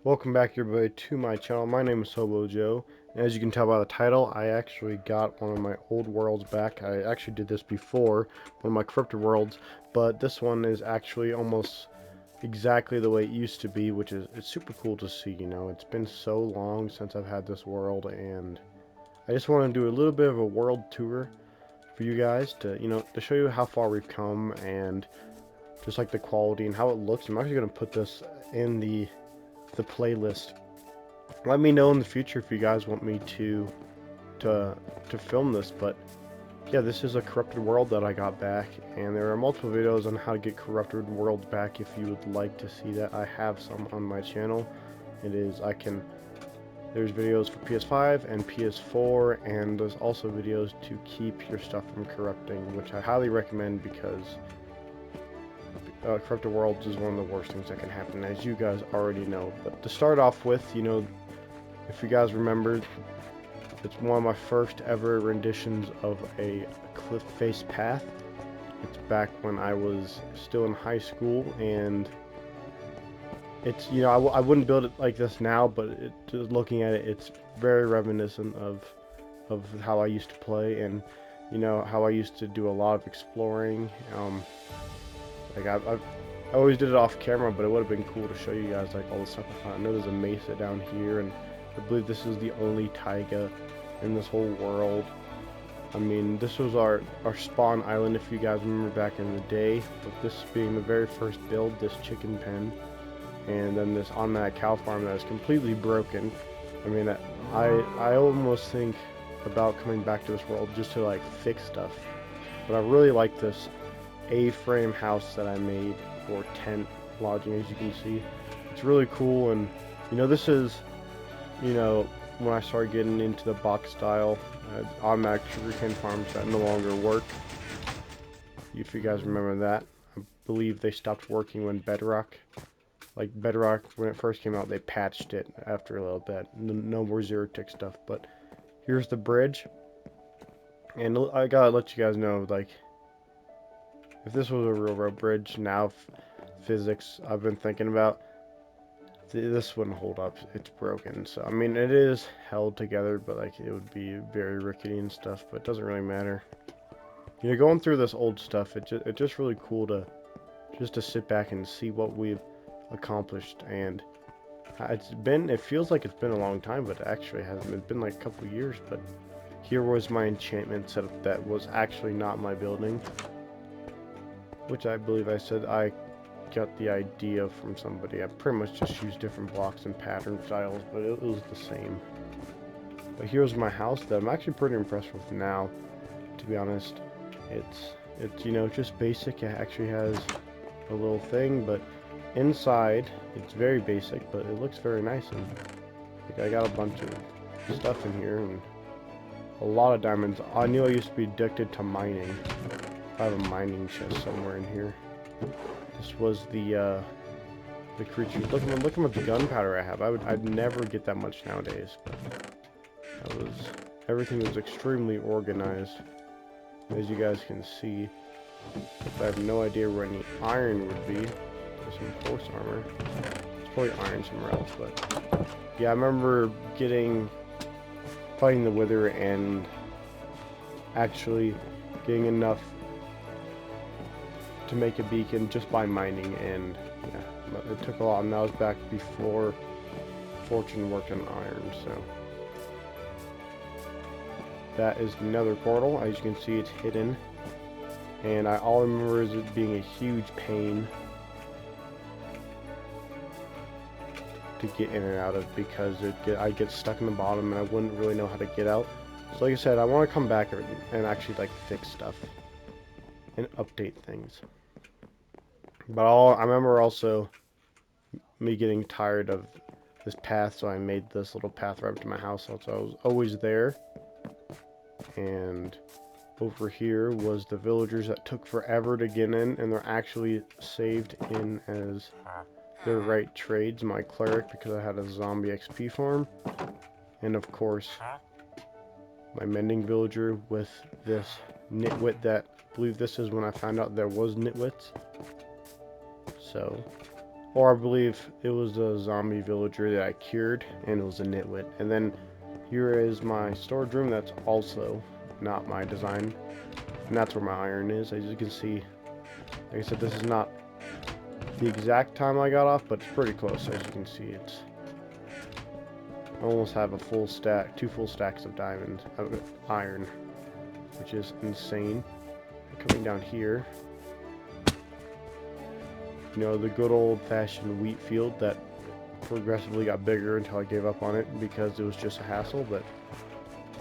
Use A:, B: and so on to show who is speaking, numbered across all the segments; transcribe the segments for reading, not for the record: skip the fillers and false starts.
A: Welcome back everybody to my channel. My name is Hobo Joe, and as you can tell by the title, I actually got one of my old worlds back. I actually did this before, one of my corrupted worlds, but this one is actually almost exactly the way it used to be, which is it's super cool to see. It's been so long since I've had this world, and I just want to do a little bit of a world tour for you guys to show you how far we've come and just like the quality and how it looks. I'm actually going to put this in the playlist. Let me know in the future if you guys want me to film this, but yeah, this is a corrupted world that I got back, and there are multiple videos on how to get corrupted worlds back. If you would like to see that, I have some on my channel. There's videos for PS5 and PS4, and there's also videos to keep your stuff from corrupting, which I highly recommend because corrupted worlds is one of the worst things that can happen, as you guys already know. But to start off with, if you guys remember, it's one of my first ever renditions of a cliff face path. It's back when I was still in high school, and it's, I wouldn't build it like this now, but just looking at it, it's very reminiscent of how I used to play, and how I used to do a lot of exploring. Like I've always did it off camera, but it would have been cool to show you guys like all the stuff I found. I know there's a mesa down here, and I believe this is the only taiga in this whole world. I mean, this was our spawn island, if you guys remember back in the day, with this being the very first build, this chicken pen, and then this automatic cow farm that is completely broken. I mean, I almost think about coming back to this world just to like fix stuff, but I really like this A-frame house that I made for tent lodging. As you can see, it's really cool, and this is when I started getting into the box style automatic sugarcane farms that no longer work. If you guys remember that, I believe they stopped working when Bedrock, when it first came out, they patched it after a little bit. No more zero tick stuff. But here's the bridge, and I gotta let you guys know, like, if this was a railroad bridge, now physics I've been thinking about, this wouldn't hold up. It's broken. So I mean, it is held together, but like it would be very rickety and stuff. But it doesn't really matter. Going through this old stuff, it's just really cool to sit back and see what we've accomplished. And it feels like it's been a long time, but it actually hasn't. It's been like a couple years. But here was my enchantment setup that was actually not my building, which I believe I said I got the idea from somebody. I pretty much just used different blocks and pattern styles, but it was the same. But here's my house that I'm actually pretty impressed with now, to be honest. It's just basic. It actually has a little thing, but inside it's very basic, but it looks very nice, and like, I got a bunch of stuff in here and a lot of diamonds. I knew I used to be addicted to mining. I have a mining chest somewhere in here. This was the creature. Look how much gunpowder I have. I'd never get that much nowadays. But everything was extremely organized, as you guys can see. I have no idea where any iron would be. There's some horse armor. There's probably iron somewhere else, but yeah, I remember fighting the wither and actually getting enough to make a beacon just by mining, and yeah, it took a lot, and that was back before Fortune worked on iron. So that is the nether portal. As you can see, it's hidden, and all I remember is it being a huge pain to get in and out of, because I'd get stuck in the bottom and I wouldn't really know how to get out. So like I said, I want to come back and actually like fix stuff and update things. But I remember also me getting tired of this path, so I made this little path right up to my house, so I was always there. And over here was the villagers that took forever to get in, and they're actually saved in as their right trades. My cleric, because I had a zombie XP farm, and of course my mending villager with this nitwit that I believe this is when I found out there was nitwits. So or I believe it was a zombie villager that I cured, and it was a nitwit. And then here is my storage room. That's also not my design, and that's where my iron is. As you can see, like I said, this is not the exact time I got off, but it's pretty close. As you can see, it's I almost have a full stack, 2 full stacks of diamond, iron, which is insane. Coming down here, you know, the good old-fashioned wheat field that progressively got bigger until I gave up on it because it was just a hassle, but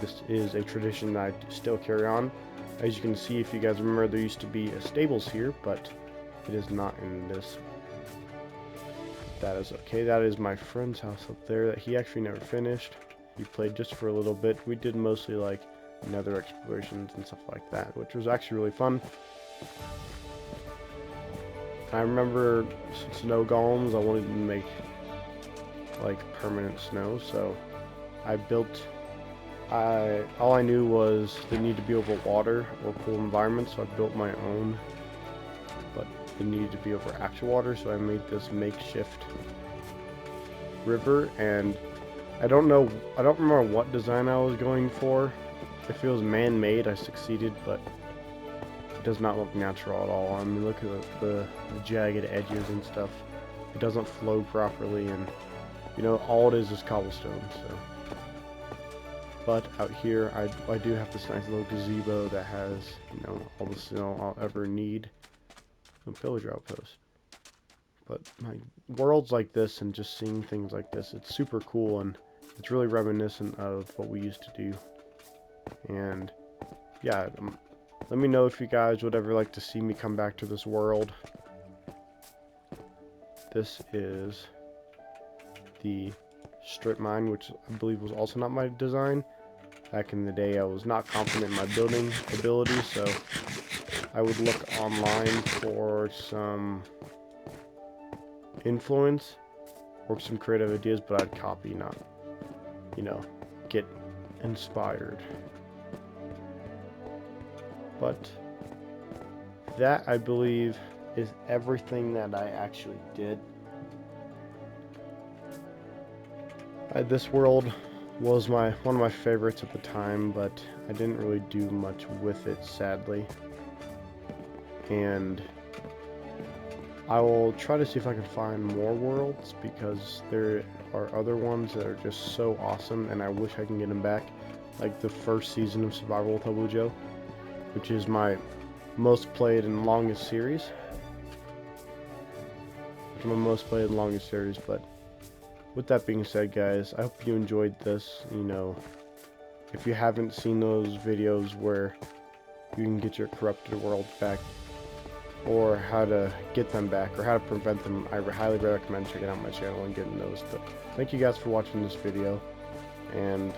A: this is a tradition that I still carry on. As you can see, if you guys remember, there used to be a stables here, but it is not in this. That is okay. That is my friend's house up there that he actually never finished. He played just for a little bit. We did mostly like nether explorations and stuff like that, which was actually really fun. I remember snow golems. I wanted to make like permanent snow, so I built. All I knew was they need to be over water or cool environments, so I built my own. But it needed to be over actual water, so I made this makeshift river. And I don't remember what design I was going for. If it was man-made, I succeeded, but it does not look natural at all. I mean, look at the jagged edges and stuff. It doesn't flow properly, and you know, all it is cobblestone. So, but out here, I do have this nice little gazebo that has, you know, all the snow I'll ever need. A villager outpost. But my worlds like this and just seeing things like this, it's super cool, and it's really reminiscent of what we used to do. And yeah, let me know if you guys would ever like to see me come back to this world. This is the strip mine, which I believe was also not my design. Back in the day, I was not confident in my building ability, so I would look online for some influence or some creative ideas, but I'd copy, not, you know, get inspired. But that, I believe, is everything that I actually did. This world was one of my favorites at the time, but I didn't really do much with it, sadly. And I will try to see if I can find more worlds, because there are other ones that are just so awesome, and I wish I can get them back. Like the first season of Survival with Hobo Joe, which is my most played and longest series. But with that being said, guys, I hope you enjoyed this. You know, if you haven't seen those videos where you can get your corrupted worlds back, or how to get them back, or how to prevent them, I highly recommend checking out my channel and getting those. But thank you guys for watching this video, and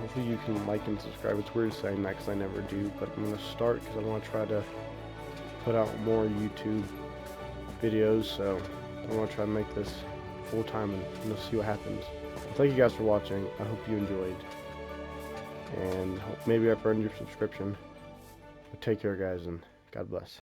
A: hopefully you can like and subscribe. It's weird saying that because I never do, but I'm going to start because I want to try to put out more YouTube videos, so I want to try to make this full time and see what happens. Thank you guys for watching. I hope you enjoyed, and maybe I've earned your subscription. But take care, guys, and God bless.